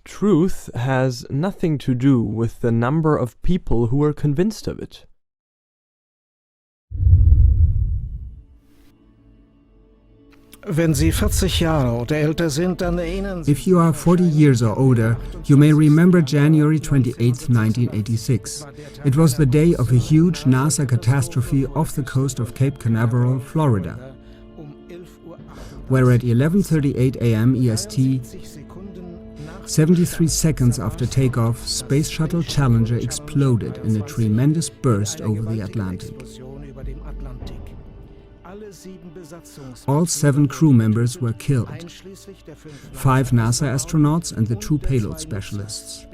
truth has nothing to do with the number of people who are convinced of it. If you are 40 years or older, you may remember January 28, 1986. It was the day of a huge NASA catastrophe off the coast of Cape Canaveral, Florida, where at 11:38 a.m. EST, 73 seconds after takeoff, Space Shuttle Challenger exploded in a tremendous burst over the Atlantic. All 7 crew members were killed, 5 NASA astronauts and the 2 payload specialists.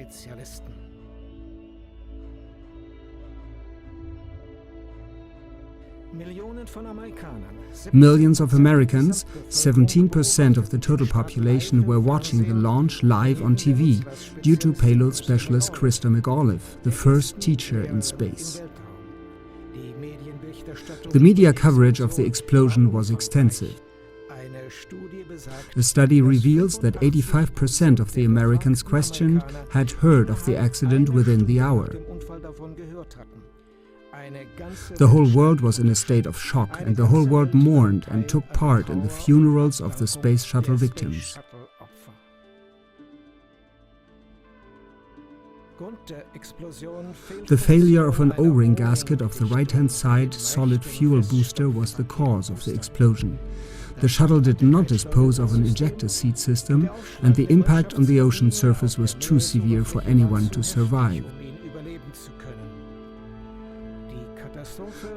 Millions of Americans, 17% of the total population, were watching the launch live on TV due to payload specialist Christa McAuliffe, the first teacher in space. The media coverage of the explosion was extensive. A study reveals that 85% of the Americans questioned had heard of the accident within the hour. The whole world was in a state of shock, and the whole world mourned and took part in the funerals of the Space Shuttle victims. The failure of an O-ring gasket of the right-hand side solid fuel booster was the cause of the explosion. The shuttle did not dispose of an ejector seat system, and the impact on the ocean surface was too severe for anyone to survive.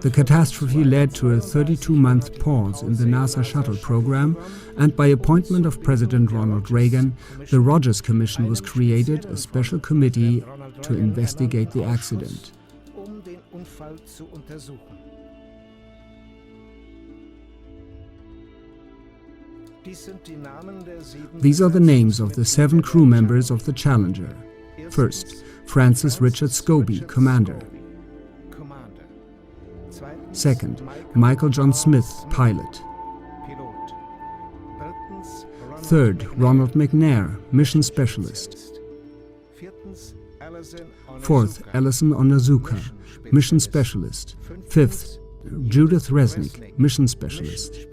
The catastrophe led to a 32-month pause in the NASA shuttle program, and by appointment of President Ronald Reagan, the Rogers Commission was created, a special committee to investigate the accident. These are the names of the 7 crew members of the Challenger. First, Francis Richard Scobee, Commander. Second, Michael John Smith, Pilot. Third, Ronald McNair, Mission Specialist. Fourth, Ellison Onizuka, Mission Specialist. Fifth, Judith Resnik, Mission Specialist.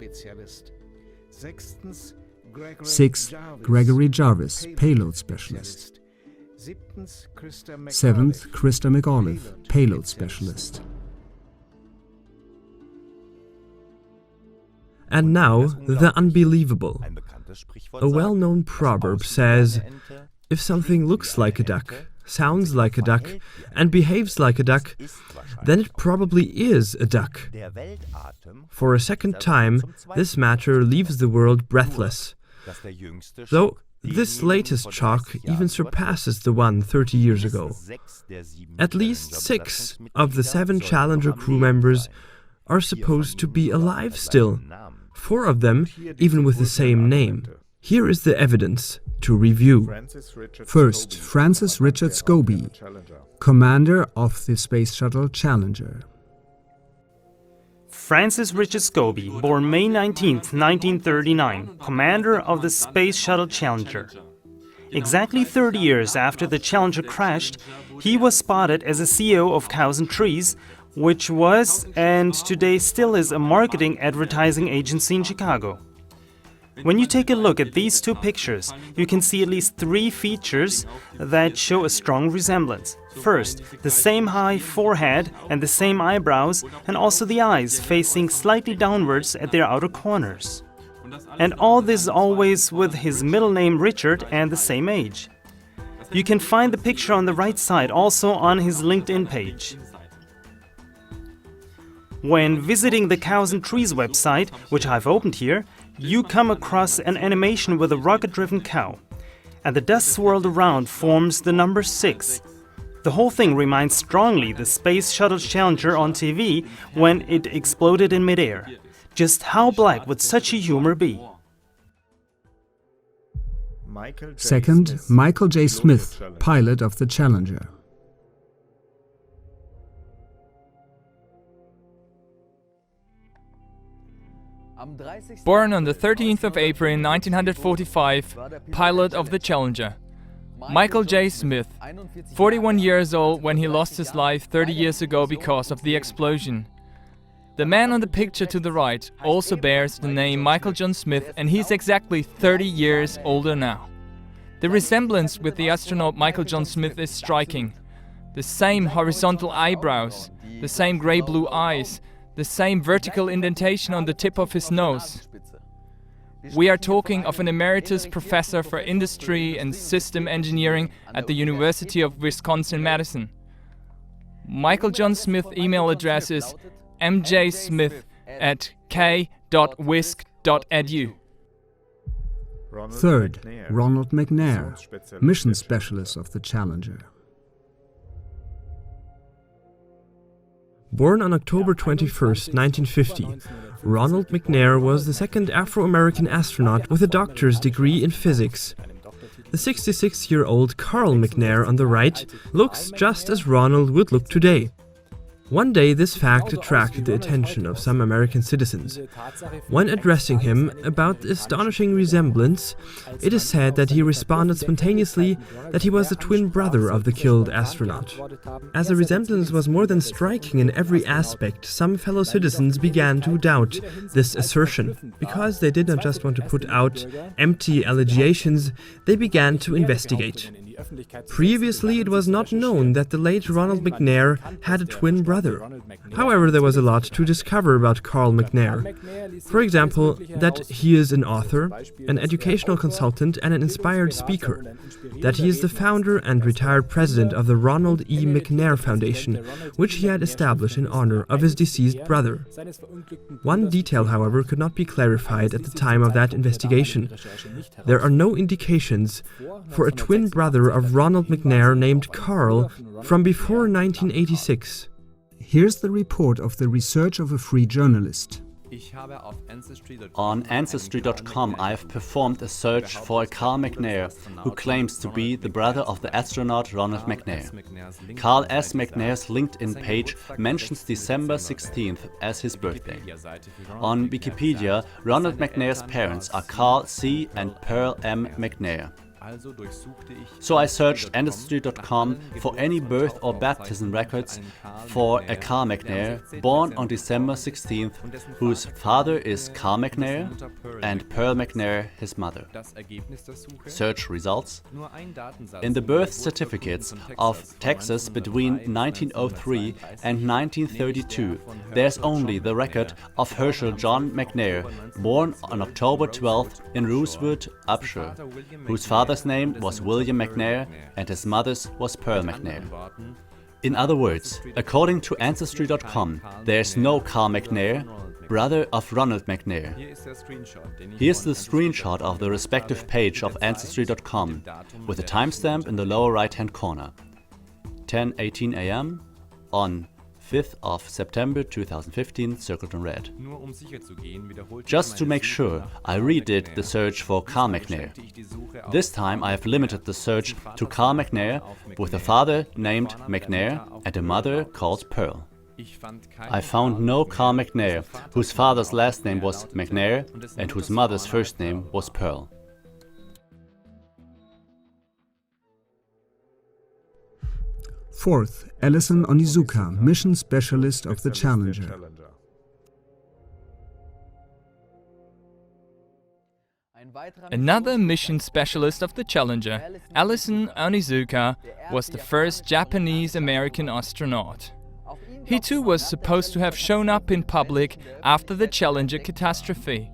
Sixth, Gregory Jarvis, Payload Specialist. Seventh, Christa McAuliffe, Payload Specialist. And now, the unbelievable. A well-known proverb says, if something looks like a duck, sounds like a duck, and behaves like a duck, then it probably is a duck. For a second time, this matter leaves the world breathless. Though this latest shock even surpasses the one 30 years ago. At least 6 of the 7 Challenger crew members are supposed to be alive still. 4 of them even with the same name. Here is the evidence to review. First, Francis Richard Scobee, commander of the Space Shuttle Challenger. Francis Richard Scobee, born May 19, 1939, commander of the Space Shuttle Challenger. Exactly 30 years after the Challenger crashed, he was spotted as a CEO of Cows and Trees, which was, and today still is, a marketing advertising agency in Chicago. When you take a look at these 2 pictures, you can see at least 3 features that show a strong resemblance. First, the same high forehead and the same eyebrows, and also the eyes facing slightly downwards at their outer corners. And all this always with his middle name Richard and the same age. You can find the picture on the right side also on his LinkedIn page. When visiting the Cows and Trees website, which I've opened here, you come across an animation with a rocket-driven cow. And the dust swirled around forms the number 6. The whole thing reminds strongly the Space Shuttle Challenger on TV when it exploded in midair. Just how black would such a humor be? Second, Michael J. Smith, pilot of the Challenger. Born on the 13th of April 1945, pilot of the Challenger. Michael J. Smith, 41 years old when he lost his life 30 years ago because of the explosion. The man on the picture to the right also bears the name Michael John Smith, and he's exactly 30 years older now. The resemblance with the astronaut Michael John Smith is striking. The same horizontal eyebrows, the same grey-blue eyes, the same vertical indentation on the tip of his nose. We are talking of an emeritus professor for industry and system engineering at the University of Wisconsin-Madison. Michael John Smith's email address is mjsmith@k.wisc.edu. Third, Ronald McNair, mission specialist of the Challenger. Born on October 21, 1950, Ronald McNair was the second Afro-American astronaut with a doctor's degree in physics. The 66-year-old Carl McNair on the right looks just as Ronald would look today. One day this fact attracted the attention of some American citizens. When addressing him about the astonishing resemblance, it is said that he responded spontaneously that he was the twin brother of the killed astronaut. As the resemblance was more than striking in every aspect, some fellow citizens began to doubt this assertion. Because they did not just want to put out empty allegations, they began to investigate. Previously, it was not known that the late Ronald McNair had a twin brother. However, there was a lot to discover about Carl McNair. For example, that he is an author, an educational consultant and an inspired speaker. That he is the founder and retired president of the Ronald E. McNair Foundation, which he had established in honor of his deceased brother. One detail, however, could not be clarified at the time of that investigation. There are no indications for a twin brother of Ronald McNair named Carl from before 1986. Here's the report of the research of a free journalist. On Ancestry.com I have performed a search for a Carl McNair who claims to be the brother of the astronaut Ronald McNair. Carl S. McNair's LinkedIn page mentions December 16th as his birthday. On Wikipedia, Ronald McNair's parents are Carl C. and Pearl M. McNair. So I searched Ancestry.com for any birth or baptism records for a Carl McNair born on December 16th, whose father is Carl McNair and Pearl McNair, his mother. Search results. In the birth certificates of Texas between 1903 and 1932, there's only the record of Herschel John McNair, born on October 12th in Rosewood, Upshur, whose father's name was William McNair and his mother's was Pearl McNair. In other words, according to Ancestry.com, there's no Carl McNair, brother of Ronald McNair. Here's the screenshot of the respective page of Ancestry.com with a timestamp in the lower right-hand corner. 10:18 a.m. on 5th of September 2015, circled in red. Just to make sure, I redid the search for Carl McNair. This time I have limited the search to Carl McNair with a father named McNair and a mother called Pearl. I found no Carl McNair whose father's last name was McNair and whose mother's first name was Pearl. Fourth, Ellison Onizuka, mission specialist of the Challenger. Another mission specialist of the Challenger, Ellison Onizuka, was the first Japanese-American astronaut. He too was supposed to have shown up in public after the Challenger catastrophe.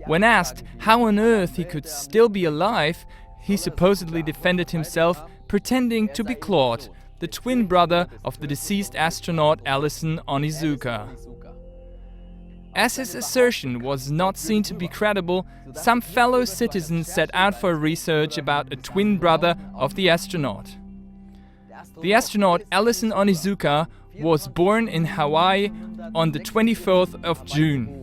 When asked how on earth he could still be alive, he supposedly defended himself pretending to be Claude, the twin brother of the deceased astronaut Ellison Onizuka. As his assertion was not seen to be credible, some fellow citizens set out for research about a twin brother of the astronaut. The astronaut Ellison Onizuka was born in Hawaii on the 24th of June.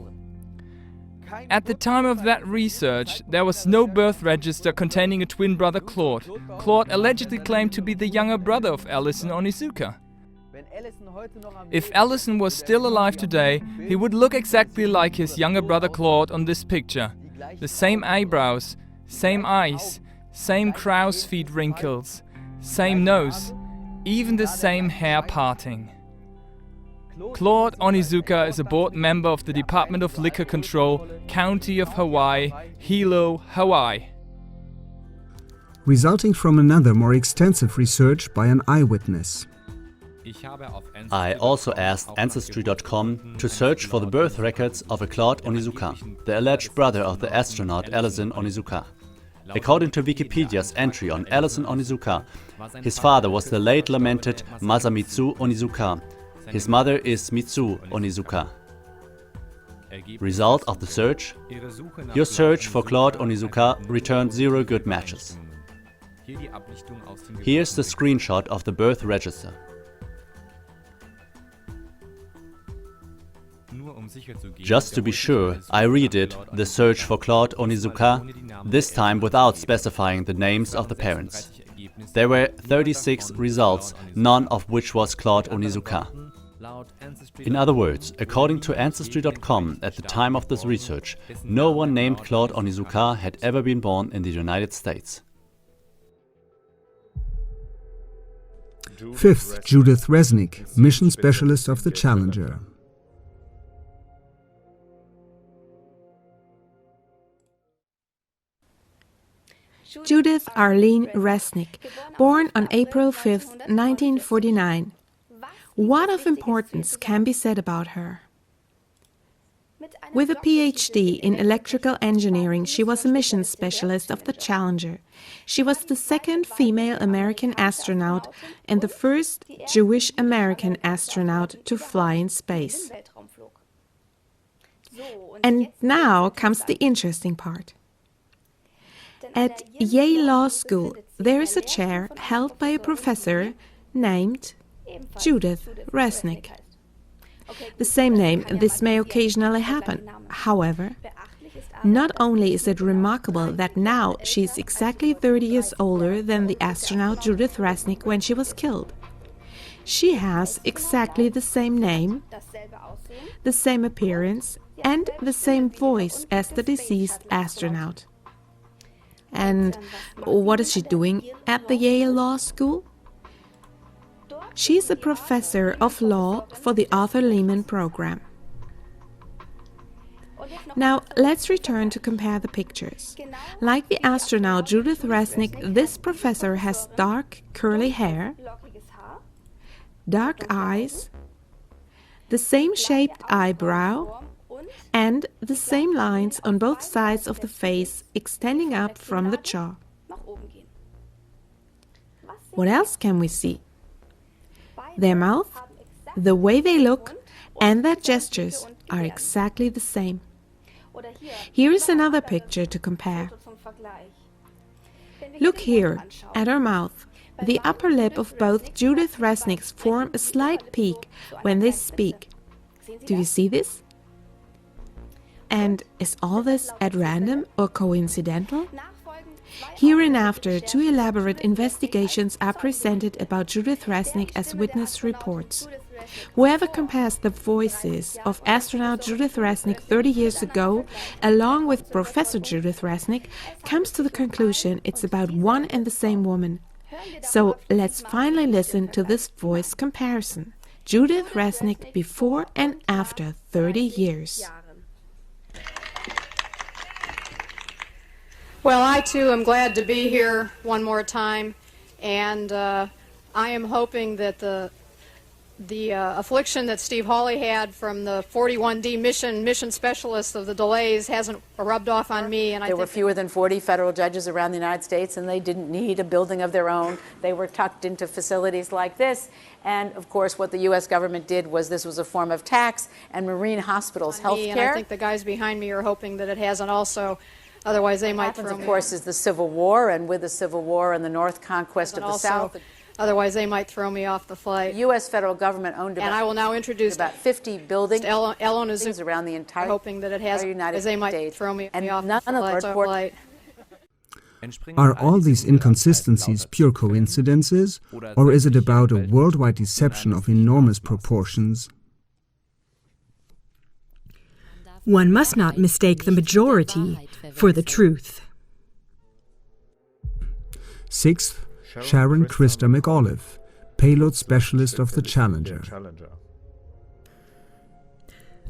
At the time of that research, there was no birth register containing a twin brother Claude. Claude allegedly claimed to be the younger brother of Ellison Onizuka. If Ellison was still alive today, he would look exactly like his younger brother Claude on this picture. The same eyebrows, same eyes, same crow's feet wrinkles, same nose, even the same hair parting. Claude Onizuka is a board member of the Department of Liquor Control, County of Hawaii, Hilo, Hawaii. Resulting from another more extensive research by an eyewitness. I also asked Ancestry.com to search for the birth records of a Claude Onizuka, the alleged brother of the astronaut Ellison Onizuka. According to Wikipedia's entry on Ellison Onizuka, his father was the late lamented Masamitsu Onizuka. His mother is Mitsu Onizuka. Result of the search? Your search for Claude Onizuka returned 0 good matches. Here's the screenshot of the birth register. Just to be sure, I redid the search for Claude Onizuka, this time without specifying the names of the parents. There were 36 results, none of which was Claude Onizuka. In other words, according to Ancestry.com, at the time of this research, no one named Claude Onizuka had ever been born in the United States. Fifth, Judith Resnik, mission specialist of the Challenger. Judith Arlene Resnik, born on April 5, 1949. What of importance can be said about her? With a PhD in electrical engineering, she was a mission specialist of the Challenger. She was the second female American astronaut and the first Jewish American astronaut to fly in space. And now comes the interesting part. At Yale Law School, there is a chair held by a professor named Judith Resnik. The same name, this may occasionally happen. However, not only is it remarkable that now she is exactly 30 years older than the astronaut Judith Resnik when she was killed. She has exactly the same name, the same appearance, and the same voice as the deceased astronaut. And what is she doing at the Yale Law School? She's a professor of law for the Arthur Lehman program. Now, let's return to compare the pictures. Like the astronaut Judith Resnik, this professor has dark, curly hair, dark eyes, the same shaped eyebrow, and the same lines on both sides of the face extending up from the jaw. What else can we see? Their mouth, the way they look, and their gestures are exactly the same. Here is another picture to compare. Look here at her mouth. The upper lip of both Judith Resniks form a slight peak when they speak. Do you see this? And is all this at random or coincidental? Hereinafter, 2 elaborate investigations are presented about Judith Resnik as witness reports. Whoever compares the voices of astronaut Judith Resnik 30 years ago, along with Professor Judith Resnik, comes to the conclusion it's about one and the same woman. So let's finally listen to this voice comparison. Judith Resnik before and after 30 years. Well, I too am glad to be here one more time, and I am hoping that the affliction that Steve Hawley had from the 41D mission specialist of the delays hasn't rubbed off on me. And there were fewer than 40 federal judges around the United States, and they didn't need a building of their own. They were tucked into facilities like this. And of course, what the U.S. government did was this was a form of tax, and Marine hospitals, health care. And I think the guys behind me are hoping that it hasn't also. Otherwise, they might throw me. Of course, is the Civil War, and with the Civil War and the North conquest of the South. Otherwise, they might throw me off the flight. The U.S. federal government owned about, and I will now introduce about 50 buildings Onizuka, around the entire hoping that it has, United they might States. Throw me and off none the flight. Are all these inconsistencies pure coincidences, or is it about a worldwide deception of enormous proportions? One must not mistake the majority for the truth. Sixth, Sharon Christa McAuliffe, payload specialist of the Challenger.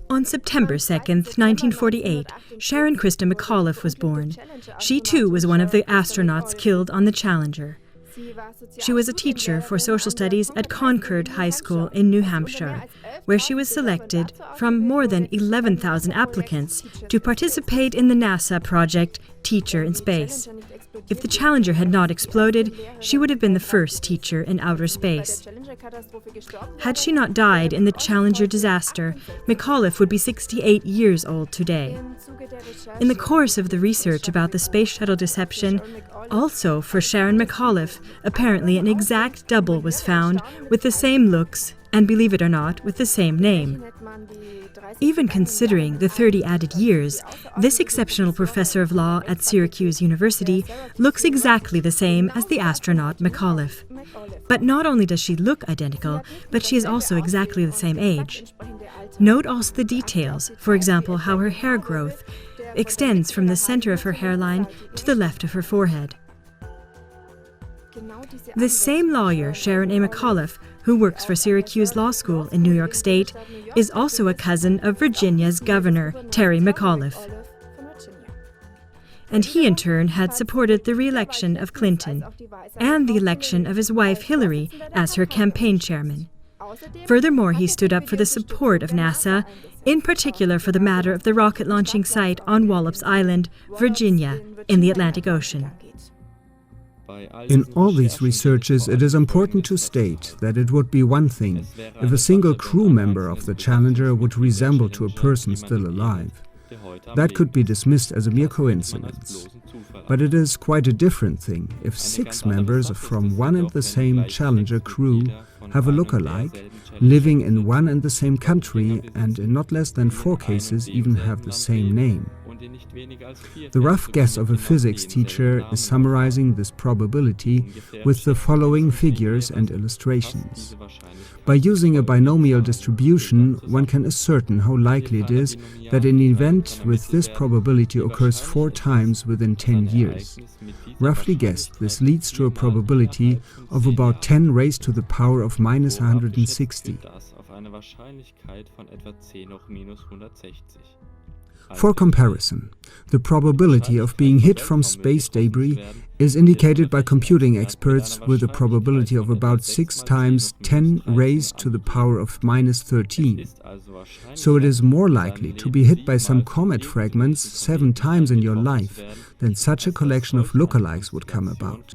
On September 2nd, 1948, Sharon Christa McAuliffe was born. She too was one of the astronauts killed on the Challenger. She was a teacher for social studies at Concord High School in New Hampshire, where she was selected from more than 11,000 applicants to participate in the NASA project Teacher in Space. If the Challenger had not exploded, she would have been the first teacher in outer space. Had she not died in the Challenger disaster, McAuliffe would be 68 years old today. In the course of the research about the space shuttle deception, also for Sharon McAuliffe, apparently an exact double was found with the same looks and, believe it or not, with the same name. Even considering the 30 added years, this exceptional professor of law at Syracuse University looks exactly the same as the astronaut McAuliffe. But not only does she look identical, but she is also exactly the same age. Note also the details, for example, how her hair growth extends from the center of her hairline to the left of her forehead. This same lawyer, Sharon A. McAuliffe, who works for Syracuse Law School in New York State, is also a cousin of Virginia's governor, Terry McAuliffe. And he in turn had supported the re-election of Clinton and the election of his wife Hillary as her campaign chairman. Furthermore, he stood up for the support of NASA, in particular for the matter of the rocket launching site on Wallops Island, Virginia, in the Atlantic Ocean. In all these researches, it is important to state that it would be one thing if a single crew member of the Challenger would resemble to a person still alive. That could be dismissed as a mere coincidence. But it is quite a different thing if 6 members from one and the same Challenger crew have a look-alike, living in one and the same country, and in not less than 4 cases even have the same name. The rough guess of a physics teacher is summarizing this probability with the following figures and illustrations. By using a binomial distribution, one can ascertain how likely it is that an event with this probability occurs 4 times within 10 years. Roughly guessed, this leads to a probability of about 10 raised to the power of minus 160. For comparison, the probability of being hit from space debris is indicated by computing experts with a probability of about 6 times 10 raised to the power of minus 13. So it is more likely to be hit by some comet fragments 7 times in your life than such a collection of lookalikes would come about.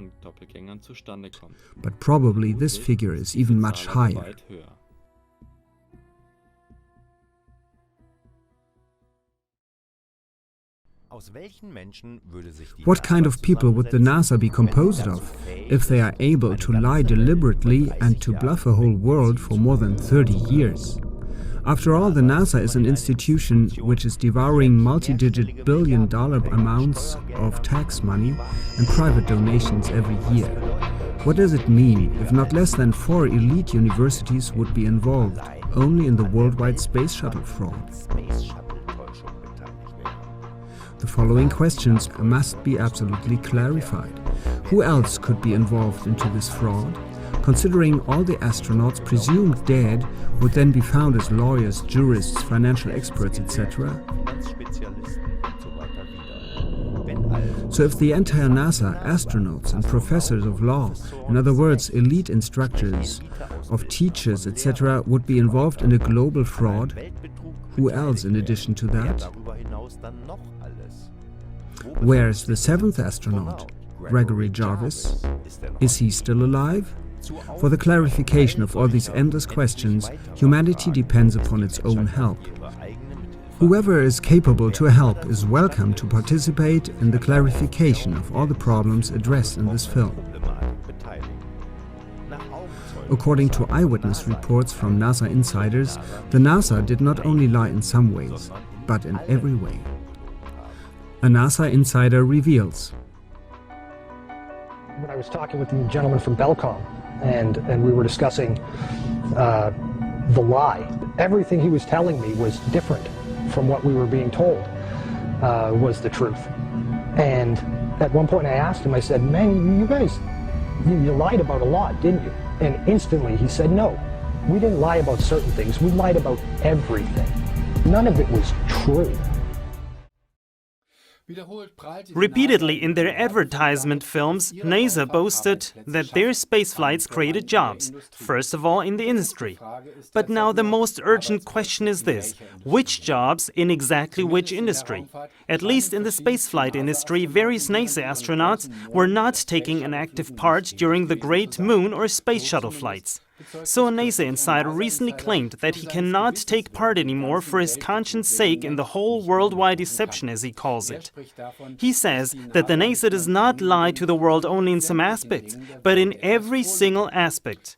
But probably this figure is even much higher. What kind of people would the NASA be composed of if they are able to lie deliberately and to bluff a whole world for more than 30 years? After all, the NASA is an institution which is devouring multi-digit billion-dollar amounts of tax money and private donations every year. What does it mean if not less than 4 elite universities would be involved only in the worldwide space shuttle fraud? The following questions must be absolutely clarified. Who else could be involved into this fraud? Considering all the astronauts presumed dead would then be found as lawyers, jurists, financial experts, etc. So if the entire NASA, astronauts and professors of law, in other words, elite instructors, of teachers, etc., would be involved in a global fraud, who else in addition to that? Where is the 7th astronaut, Gregory Jarvis? Is he still alive? For the clarification of all these endless questions, humanity depends upon its own help. Whoever is capable to help is welcome to participate in the clarification of all the problems addressed in this film. According to eyewitness reports from NASA insiders, the NASA did not only lie in some ways, but in every way. A NASA insider reveals. When I was talking with the gentleman from Belcom, and we were discussing the lie, everything he was telling me was different from what we were being told was the truth. And at one point I asked him, I said, man, you guys, you lied about a lot, didn't you? And instantly he said, no, we didn't lie about certain things. We lied about everything. None of it was true. Repeatedly in their advertisement films, NASA boasted that their spaceflights created jobs, first of all in the industry. But now the most urgent question is this: which jobs in exactly which industry? At least in the spaceflight industry, various NASA astronauts were not taking an active part during the Great Moon or Space Shuttle flights. So a NASA insider recently claimed that he cannot take part anymore for his conscience sake in the whole worldwide deception, as he calls it. He says that the NASA does not lie to the world only in some aspects, but in every single aspect.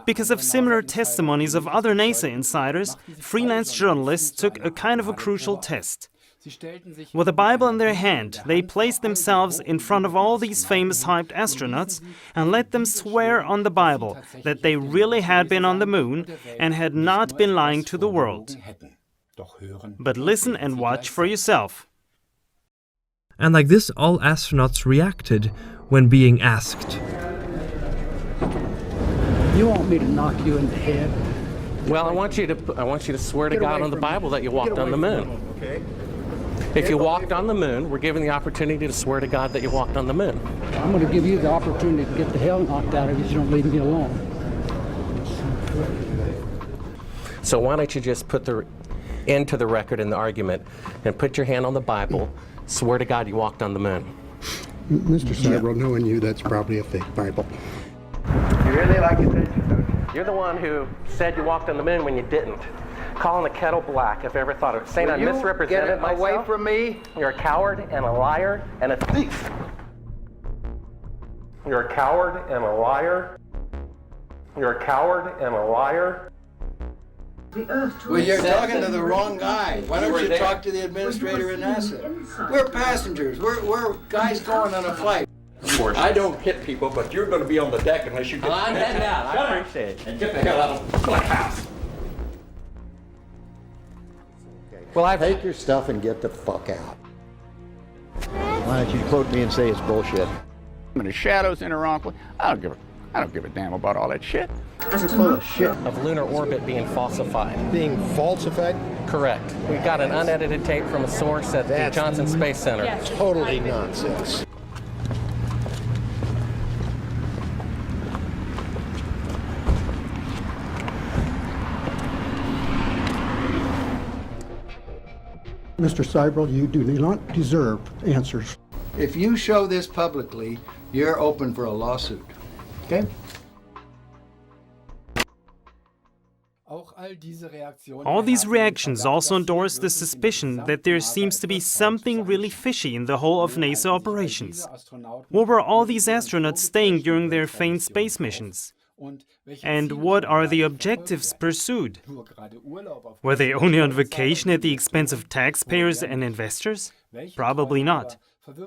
Because of similar testimonies of other NASA insiders, freelance journalists took a kind of a crucial test. With a Bible in their hand, they placed themselves in front of all these famous hyped astronauts and let them swear on the Bible that they really had been on the moon and had not been lying to the world. But listen and watch for yourself. And like this, all astronauts reacted when being asked. You want me to knock you in the head? Well, I want you to swear to God on the Bible that you walked on the moon. Okay. If you walked on the moon, we're given the opportunity to swear to God that you walked on the moon. I'm going to give you the opportunity to get the hell knocked out of you if you don't leave me alone. So why don't you just put the end to the record in the argument and put your hand on the Bible, swear to God you walked on the moon. Mr. Seibel, knowing you, that's probably a fake Bible. You really like attention, don't you? You're the one who said you walked on the moon when you didn't. Calling the kettle black, if I ever thought of it. Saying I misrepresented myself. Away from me. You're a coward and a liar and a thief. You're a coward and a liar. You're a coward and a liar. Well, you're talking to the wrong guy. Why don't you talk to the administrator at NASA? We're passengers. We're guys going on a flight. Of course. I don't hit people, but you're going to be on the deck unless you get I'm heading out. I appreciate it. And get the hell out of my house. Well, take your stuff and get the fuck out. Why don't you quote me and say it's bullshit? The shadows in the wrong place. I don't give a damn about all that shit. You're full of shit. Of lunar orbit being falsified. Being falsified? Correct. We got an unedited tape from a source at the Johnson Space Center. Yes. Totally nonsense. Mr. Seibel, you do not deserve answers. If you show this publicly, you're open for a lawsuit. Okay? All these reactions also endorse the suspicion that there seems to be something really fishy in the whole of NASA operations. Where were all these astronauts staying during their famed space missions? And what are the objectives pursued? Were they only on vacation at the expense of taxpayers and investors? Probably not.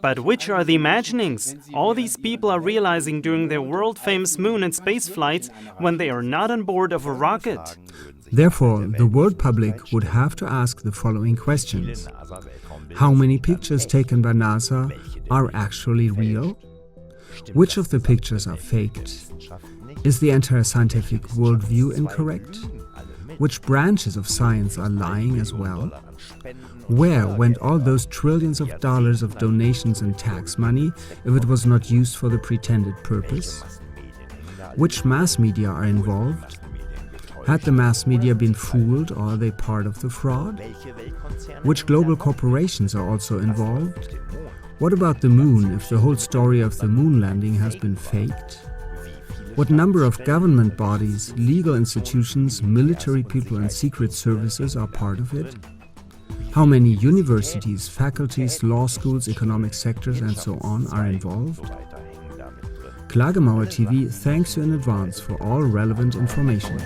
But which are the imaginings all these people are realizing during their world-famous moon and space flights when they are not on board of a rocket? Therefore, the world public would have to ask the following questions. How many pictures taken by NASA are actually real? Which of the pictures are faked? Is the entire scientific worldview incorrect? Which branches of science are lying as well? Where went all those trillions of dollars of donations and tax money if it was not used for the pretended purpose? Which mass media are involved? Had the mass media been fooled, or are they part of the fraud? Which global corporations are also involved? What about the moon if the whole story of the moon landing has been faked? What number of government bodies, legal institutions, military people and secret services are part of it? How many universities, faculties, law schools, economic sectors and so on are involved? Klagemauer TV thanks you in advance for all relevant information.